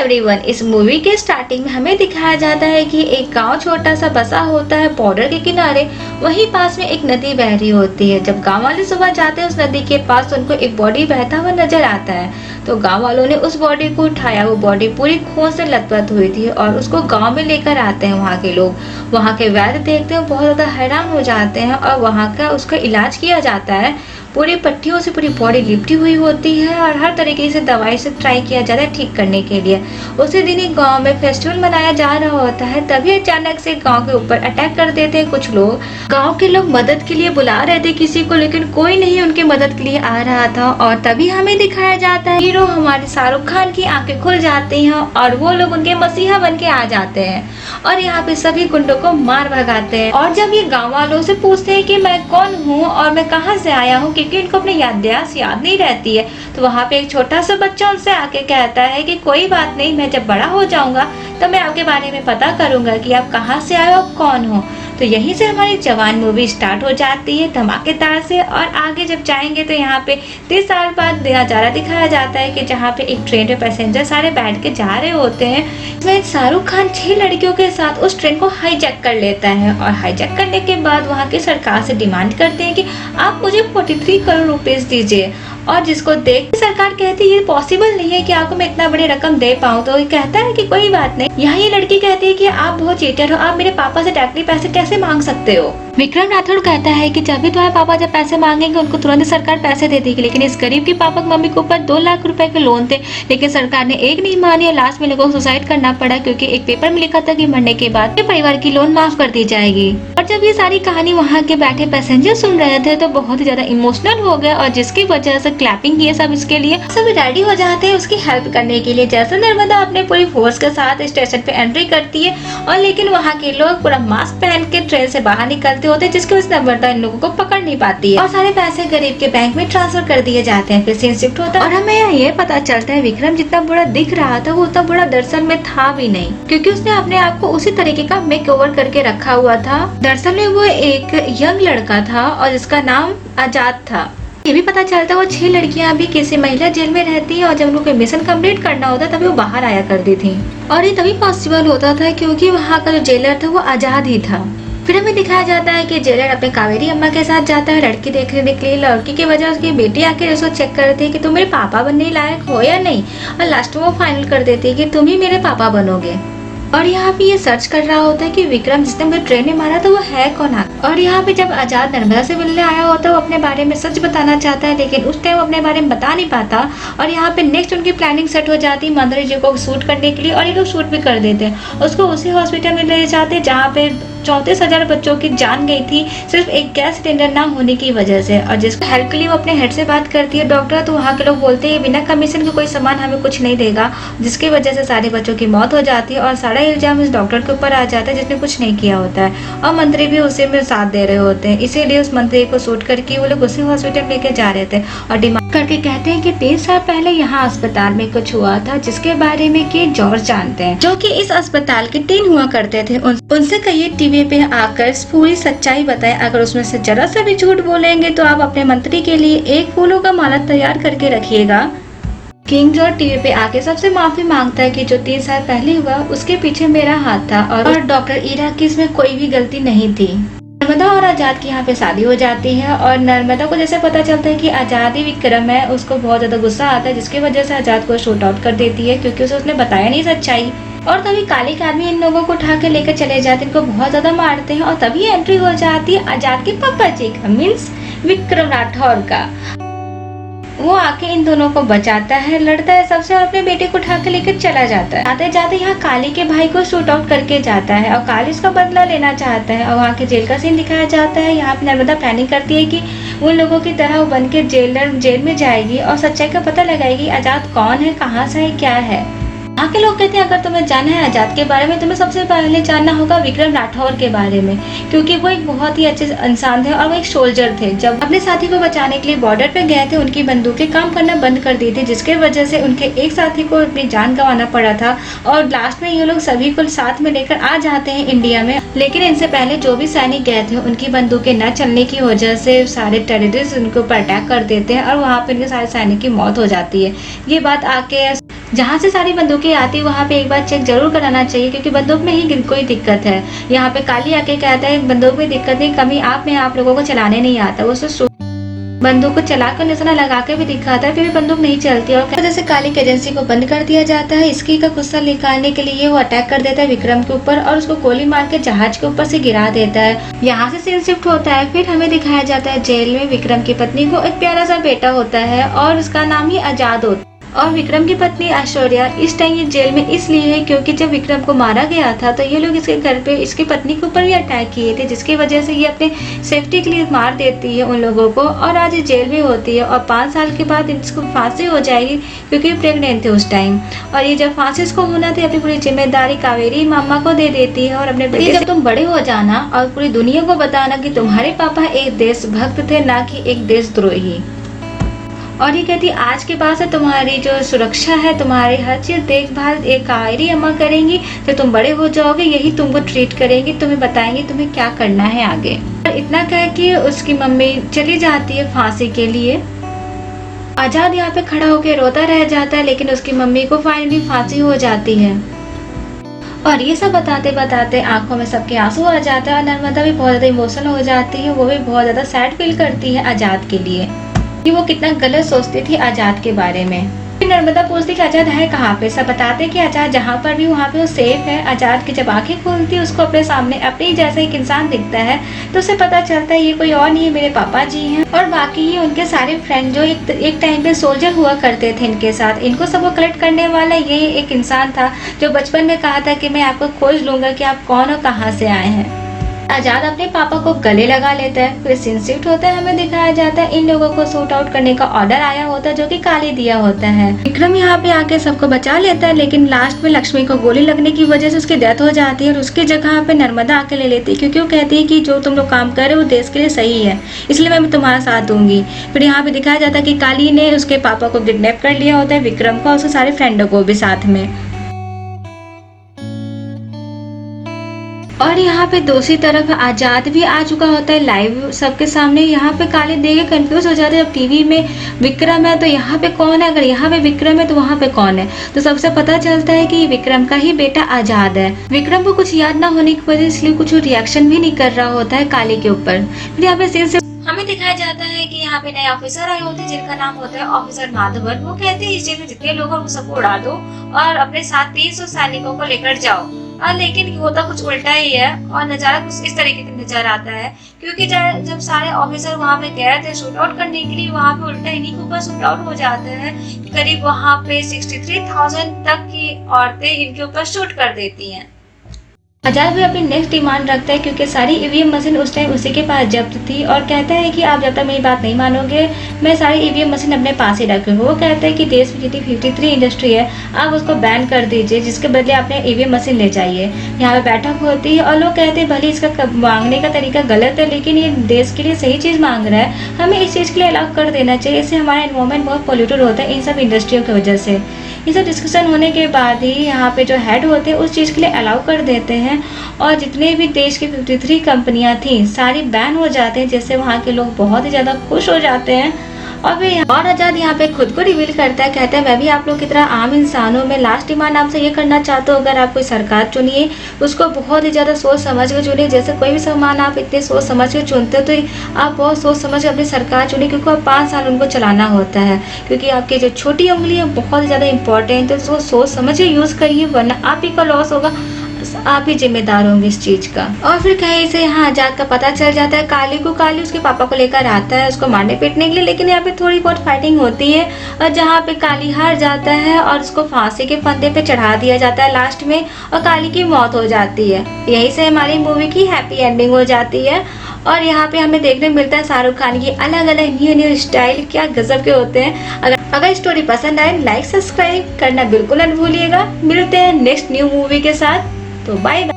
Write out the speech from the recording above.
Everyone, इस movie के starting में हमें दिखाया जाता है कि एक गांव छोटा सा बसा होता है बॉर्डर के किनारे। वहीं पास में एक नदी बह रही होती है। जब गांव वाले सुबह जाते हैं उस नदी के पास, उनको एक बॉडी बहता हुआ नजर आता है। तो गांव वालों ने उस बॉडी को उठाया। वो बॉडी पूरी खून से लथपथ हुई थी और उसको गांव में लेकर आते हैं वहाँ के लोग। वहाँ के वैद्य देखते हैं, बहुत ज्यादा हैरान हो जाते हैं और वहाँ का उसका इलाज किया जाता है। पूरी पट्टियों से पूरी बॉडी लिपटी हुई होती है और हर तरीके से दवाई से ट्राई किया जाता है ठीक करने के लिए। उसी दिन ही गांव में फेस्टिवल मनाया जा रहा होता है। तभी अचानक से गांव के ऊपर अटैक कर देते हैं कुछ लोग। गांव के लोग मदद के लिए बुला रहे थे किसी को, लेकिन कोई नहीं उनके मदद के लिए आ रहा था। और तभी हमें दिखाया जाता है हीरो हमारे शाहरुख खान की आंखें खुल जाती हैं और वो लोग उनके मसीहा बन के आ जाते हैं और यहाँ पे सभी गुंडों को मार भगाते हैं। और जब ये गाँव वालों से पूछते हैं कि मैं कौन हूँ और मैं कहाँ से आया हूँ, क्योंकि इनको अपनी याददाश्त याद नहीं रहती है, तो वहाँ पे एक छोटा सा बच्चा उनसे आके कहता है कि कोई बात नहीं, मैं जब बड़ा हो जाऊंगा तो मैं आपके बारे में पता करूंगा कि आप कहाँ से आए हो, कौन हो। तो यहीं से हमारी जवान मूवी स्टार्ट हो जाती है धमाकेदार से। और आगे जब जाएंगे तो यहाँ पे 30 साल बाद नजारा दिखाया जाता है कि जहाँ पे एक ट्रेन में पैसेंजर सारे बैठ के जा रहे होते हैं। इसमें शाहरुख खान 6 लड़कियों के साथ उस ट्रेन को हाईजैक कर लेता है और हाईजैक करने के बाद वहाँ की सरकार से डिमांड करते हैं कि आप मुझे 43 करोड़ रुपए दीजिए। और जिसको देख सरकार कहती है ये पॉसिबल नहीं है कि आपको मैं इतना बड़ी रकम दे पाऊँ। तो कहता है कि कोई बात नहीं। यहाँ ये लड़की कहती है कि आप बहुत चीटर हो, आप मेरे पापा से डायरेक्टली पैसे कैसे मांग सकते हो। विक्रम राठौड़ कहता है कि जब भी तुम्हारे पापा जब पैसे मांगेंगे उनको तुरंत सरकार पैसे दे देगी, लेकिन इस गरीब के पापा की मम्मी के ऊपर 2 लाख रुपए के लोन थे, लेकिन सरकार ने एक नहीं मानी और लास्ट में लोगों को सुसाइड करना पड़ा, क्योंकि एक पेपर में लिखा था कि मरने के बाद परिवार की लोन माफ कर दी जाएगी। और जब ये सारी कहानी वहाँ के बैठे पैसेंजर सुन रहे थे तो बहुत ही ज्यादा इमोशनल हो गए और जिसकी वजह से क्लैपिंग किए सब इसके लिए। सब रेडी हो जाते हैं उसकी हेल्प करने के लिए। जैसे नर्मदा अपने पूरी फोर्स के साथ स्टेशन पे एंट्री करती है और लेकिन वहाँ के लोग पूरा मास्क पहन के ट्रेन से बाहर निकलते होते हैं, जिसकी वजह से नर्मदा इन लोगों को पकड़ नहीं पाती है और सारे पैसे गरीब के बैंक में ट्रांसफर कर दिए जाते हैं। फिर सीन शिफ्ट होता है और हमें यहाँ ये पता चलता है विक्रम जितना बड़ा दिख रहा था वो उतना बड़ा दरअसल में था भी नहीं, क्योंकि उसने अपने आप को उसी तरीके का मेक ओवर करके रखा हुआ था। दरअसल में वो एक यंग लड़का था और जिसका नाम आजाद था। ये भी पता चलता है वो 6 लड़कियां भी किसी महिला जेल में रहती है और जब उनको कोई मिशन कंप्लीट करना होता तभी वो बाहर आया करती थी। और ये तभी पॉसिबल होता था क्योंकि वहाँ का जो जेलर था वो आजाद ही था। फिर हमें दिखाया जाता है कि जेलर अपने कावेरी अम्मा के साथ जाता है लड़की देखने के लिए। लड़की की वजह उसकी बेटी आके उसको चेक करती है कि तुम मेरे पापा बनने लायक हो या नहीं, और लास्ट में वो फाइनल कर देती है कि तुम ही मेरे पापा बनोगे। और यहाँ पे ये सर्च कर रहा होता है कि विक्रम जिसने मुझे ट्रेन में मारा था वो है कौन। और यहाँ पे जब आजाद नर्मदा से मिलने आया होता है वो अपने बारे में सच बताना चाहता है, लेकिन उस टाइम वो अपने बारे में बता नहीं पाता। और यहाँ पे नेक्स्ट उनकी प्लानिंग सेट हो जाती है मंदिर जी को शूट करने के लिए, और ये लोग शूट भी कर देते हैं। उसको उसी हॉस्पिटल में ले जाते हैं जहाँ पे 34,000 बच्चों की जान गई थी सिर्फ एक गैस सिलेंडर ना होने की वजह से। और जिसको हेल्प के लिए वो अपने हेड से बात करती है डॉक्टर, तो वहाँ के लोग बोलते हैं बिना कमीशन के कोई सामान हमें कुछ नहीं देगा, जिसकी वजह से सारे बच्चों की मौत हो जाती है और सारा इल्जाम इस डॉक्टर के ऊपर आ जाता है जिसने कुछ नहीं किया होता है। और मंत्री भी उसी में साथ दे रहे होते हैं, इसीलिए उस मंत्री को शूट करके वो लोग उसी हॉस्पिटल लेके जा रहे थे और डिमांड करके कहते हैं कि 3 साल पहले यहाँ अस्पताल में कुछ हुआ था जिसके बारे में कि जॉर्ज जानते हैं, जो कि इस अस्पताल के 3 हुआ करते थे। उनसे कहिए टीवी पे आकर पूरी सच्चाई बताए, अगर उसमें से जरा सा भी झूठ बोलेंगे तो आप अपने मंत्री के लिए एक फूलों का माला तैयार करके रखिएगा। किंग जॉर्ज टीवी पे आके सबसे माफी मांगता है कि जो 3 साल पहले हुआ उसके पीछे मेरा हाथ था और डॉक्टर ईरा की इसमें कोई भी गलती नहीं थी। नर्मदा और आजाद की यहाँ पे शादी हो जाती है और नर्मदा को जैसे पता चलता है कि आजाद ही विक्रम है, उसको बहुत ज्यादा गुस्सा आता है, जिसकी वजह से आजाद को शूट आउट कर देती है क्योंकि उसने बताया नहीं सच्चाई। और तभी काली के आदमी इन लोगों को उठा के लेकर चले जाते हैं, इनको बहुत ज्यादा मारते हैं और तभी एंट्री हो जाती है आजाद के पापा जी का, मीन्स विक्रम राठौर का। वो आके इन दोनों को बचाता है, लड़ता है सबसे और अपने बेटे को उठा के लेकर चला जाता है। आते जाते यहाँ काली के भाई को शूट आउट करके जाता है और काली उसका बदला लेना चाहता है और वहाँ के जेल का सीन दिखाया जाता है। यहाँ पे नर्मदा प्लानिंग करती है कि उन लोगों की तरह वो बन के जेल में जाएगी और सच्चाई का पता लगाएगी आजाद कौन है, कहाँ से है, क्या है। यहाँ के लोग कहते हैं अगर तुम्हें जानना है आजाद के बारे में तुम्हें सबसे पहले जानना होगा विक्रम राठौर के बारे में, क्योंकि वो एक बहुत ही अच्छे इंसान थे और वो एक सोल्जर थे। जब अपने साथी को बचाने के लिए बॉर्डर पे गए थे उनकी बंदूकें काम करना बंद कर दी थी, जिसके वजह से उनके एक साथी को अपनी जान गंवाना पड़ा था। और लास्ट में ये लोग सभी को साथ में लेकर आ जाते हैं इंडिया में, लेकिन इनसे पहले जो भी सैनिक गए थे उनकी बंदूकें न चलने की वजह से सारे टेररिस्ट उनके ऊपर अटैक कर देते हैं और वहाँ पे इनके सारे सैनिक की मौत हो जाती है। ये बात आके जहाँ से सारी बंदूकें आती है वहाँ पे एक बार चेक जरूर कराना चाहिए, क्योंकि बंदूक में ही कोई दिक्कत है। यहाँ पे काली आके कहता है बंदूक में दिक्कत नहीं, कमी आप लोगों को चलाने नहीं आता। वो बंदूक को चला कर निशाना लगा के भी दिखाता है, फिर भी बंदूक नहीं चलती और जैसे काली की एजेंसी को बंद कर दिया जाता है। इसकी का गुस्सा निकालने के लिए वो अटैक कर देता है विक्रम के ऊपर और उसको गोली मार के जहाज के ऊपर से गिरा देता है। यहाँ से सीन शिफ्ट होता है, फिर हमें दिखाया जाता है जेल में विक्रम की पत्नी को एक प्यारा सा बेटा होता है और उसका नाम ही आजाद होता है। और विक्रम की पत्नी ऐश्वर्या इस टाइम ये जेल में इसलिए है क्योंकि जब विक्रम को मारा गया था तो ये लोग इसके घर पे इसकी पत्नी के ऊपर भी अटैक किए थे, जिसकी वजह से ये अपने सेफ्टी के लिए मार देती है उन लोगों को और आज ये जेल में होती है। और 5 साल के बाद इसको फांसी हो जाएगी क्योंकि प्रेग्नेंट थे उस टाइम। और ये जब फांसी इसको होना थी अपनी पूरी जिम्मेदारी कावेरी मामा को दे देती है और अपने बेटे जब तुम बड़े हो जाना और पूरी दुनिया को बताना कि तुम्हारे पापा एक देशभक्त थे, ना कि एक देशद्रोही। और ये कहती आज के बाद से तुम्हारी जो सुरक्षा है, तुम्हारी हर चीज देखभाल एक कावेरी अम्मा करेंगी। जब तुम बड़े हो जाओगे यही तुमको ट्रीट करेंगी, तुम्हें बताएंगी तुम्हें क्या करना है आगे। और इतना कह के उसकी मम्मी चली जाती है फांसी के लिए। आजाद यहाँ पे खड़ा होकर रोता रह जाता है, लेकिन उसकी मम्मी को फाइनली फांसी हो जाती है। और ये सब बताते बताते आंखों में सबके आंसू आ जाता है और नर्मदा भी बहुत ज्यादा इमोशनल हो जाती है। वो भी बहुत ज्यादा सैड फील करती है आजाद के लिए कि वो कितना गलत सोचती थी आजाद के बारे में। फिर नर्मदा पूछती कि आजाद है कहाँ पे। सब बताते कि आजाद जहाँ पर भी वहाँ पे वो सेफ है। आजाद की जब आंखें खुलती है उसको अपने सामने अपने जैसा एक इंसान दिखता है, तो उसे पता चलता है ये कोई और नहीं है, मेरे पापा जी हैं। और बाकी ये उनके सारे फ्रेंड जो एक टाइम पे सोल्जर हुआ करते थे इनके साथ, इनको सबको कलेक्ट करने वाला ये एक इंसान था जो बचपन में कहा था कि मैं आपको खोज लूंगा कि आप कौन और कहाँ से आए हैं। आजाद अपने पापा को गले लगा लेता है। फिर सीन शिफ्ट होता है, हमें दिखाया जाता है इन लोगों को शूट आउट करने का ऑर्डर आया होता है जो कि काली दिया होता है। विक्रम यहाँ पे आके सबको बचा लेता है, लेकिन लास्ट में लक्ष्मी को गोली लगने की वजह से उसकी डेथ हो जाती है और उसकी जगह पे नर्मदा आके ले लेती है, क्योंकि वो कहती है कि जो तुम लोग काम कर रहे हो वो देश के लिए सही है, इसलिए मैं तुम्हारा साथ दूंगी। फिर यहाँ पे दिखाया जाता है कि काली ने उसके पापा को किडनैप कर लिया होता है, विक्रम को और उसके सारे फ्रेंडों को भी साथ में। और यहाँ पे दूसरी तरफ आजाद भी आ चुका होता है लाइव सबके सामने। यहाँ पे काली देख के कंफ्यूज हो जाते हैं, जब टीवी में विक्रम है तो यहाँ पे कौन है, अगर यहाँ पे विक्रम है तो वहाँ पे कौन है। तो सबसे पता चलता है कि विक्रम का ही बेटा आजाद है। विक्रम को कुछ याद ना होने की वजह इसलिए कुछ रिएक्शन भी नहीं कर रहा होता है काली के ऊपर। फिर यहाँ पे सीन से हमें दिखाया जाता है कि यहाँ पे नए ऑफिसर आए होते हैं जिनका नाम होता है ऑफिसर माधवन। वो कहते हैं इस जेल में जितने लोग हैं वो सबको उड़ा दो और अपने साथ 300 सैनिकों को लेकर जाओ। लेकिन होता कुछ उल्टा ही है और नजारा कुछ इस तरीके का नजर आता है, क्योंकि जब सारे ऑफिसर वहाँ पे गए थे शूट आउट करने के लिए, वहाँ पे उल्टा इन्हीं के ऊपर शूट आउट हो जाते हैं। करीब वहाँ पे 63,000 तक की औरतें इनके ऊपर शूट कर देती हैं। आजाद भी अपनी नेक्स्ट डिमांड रखता है, क्योंकि सारी ईवीएम मशीन उस टाइम उसी के पास जब्त थी और कहता है कि आप जब तक मेरी बात नहीं मानोगे मैं सारी ईवीएम मशीन अपने पास ही रखूंगा। वो कहता है कि देश में जितनी 53 इंडस्ट्री है आप उसको बैन कर दीजिए, जिसके बदले आपने ईवीएम मशीन ले जाइए। यहाँ पे बैठक होती है और लोग कहते हैं भले इसका मांगने का तरीका गलत है, लेकिन ये देश के लिए सही चीज मांग रहा है, हमें इस चीज के लिए अलाउ कर देना चाहिए। इससे हमारा एनवायरमेंट बहुत पोल्यूटेड होता है इन सब इंडस्ट्रियों की वजह से। ये सब डिस्कशन होने के बाद ही यहाँ पे जो हेड होते हैं उस चीज़ के लिए अलाउ कर देते हैं और जितने भी देश की 53 कंपनियां थी सारी बैन हो जाते हैं, जिससे वहाँ के लोग बहुत ही ज़्यादा खुश हो जाते हैं। और आजाद यहाँ पे खुद को रिवील करता है, कहता है मैं भी आप लोग की तरह आम इंसान हूँ। मैं लास्ट डिमांड आपसे ये करना चाहता हूँ, अगर आप कोई सरकार चुनिए उसको बहुत ही ज़्यादा सोच समझ के चुनिए। जैसे कोई भी सामान आप इतने सोच समझ के चुनते हो तो आप बहुत सोच समझ के अपनी सरकार चुनिए, क्योंकि आप 5 साल उनको चलाना होता है। क्योंकि आपकी जो छोटी उंगली है बहुत ज़्यादा इंपॉर्टेंट है, तो सोच समझ के यूज़ करिए, वरना आप ही का लॉस होगा, आप ही जिम्मेदार होंगे इस चीज का। और फिर कहीं से यहाँ आजाद का पता चल जाता है काली को। काली उसके पापा को लेकर आता है उसको मारने पीटने के लिए, लेकिन यहाँ पे थोड़ी बहुत फाइटिंग होती है और जहाँ पे काली हार जाता है और उसको फांसी के फंदे पे चढ़ा दिया जाता है लास्ट में, और काली की मौत हो जाती है। यही से हमारी मूवी की हैप्पी एंडिंग हो जाती है। और यहाँ पे हमें देखने मिलता है शाहरुख खान की अलग अलग न्यू स्टाइल क्या गजब के होते हैं। अगर स्टोरी पसंद आए लाइक सब्सक्राइब करना बिल्कुल न भूलिएगा। मिलते हैं नेक्स्ट न्यू मूवी के साथ, तो बाय बाय।